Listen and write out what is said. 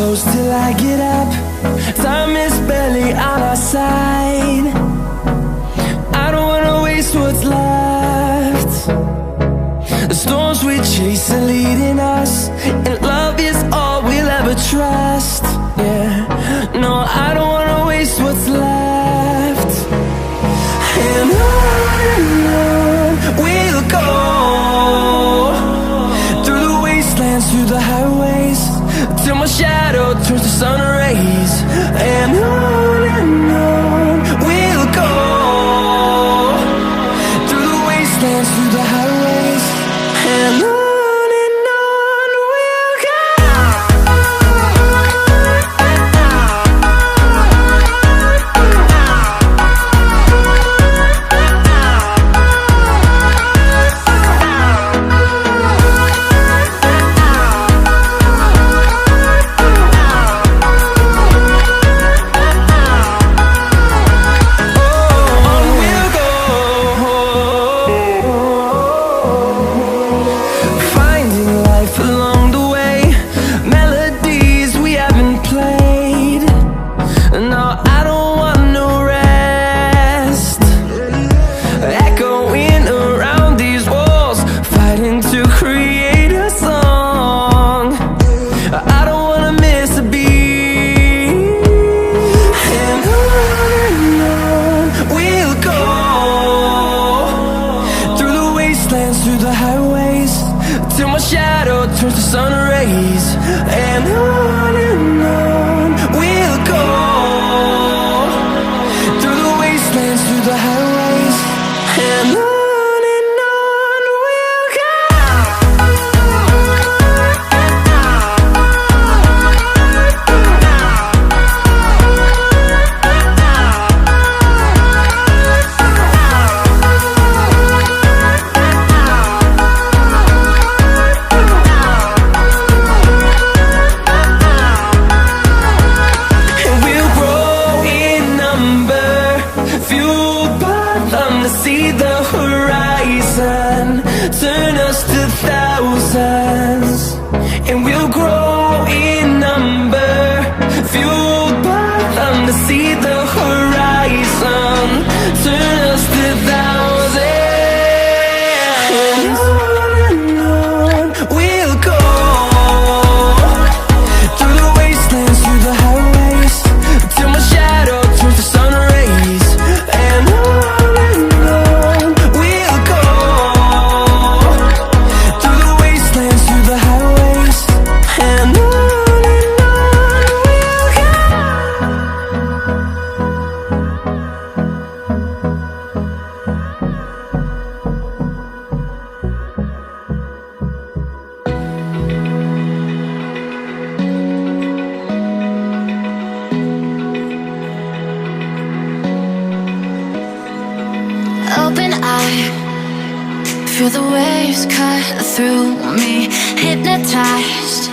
close till I get up. Time is barely on our side. I don't wanna waste what's left. The storms we chase are leading us, and love is all we'll ever trust. Yeah, no, I don't wanna waste what's left. And on we'll go, through the wastelands, through the highways, till my shadow turns to sun rays. And on we'll go, through the wastelands, through the highways, and on we'll go. Through the highways, till my shadow turns to sun rays. And on we'll go, through the wastelands, through the highways, and on we'll go. See the horizon turn us to thousands, and we'll grow in number, fueled by them. To see the horizon turn us to thousands, and on we'll go, through the wastelands, through the highways, till my shadow turns to sun rays. And open eye, feel the waves cut through me, hypnotized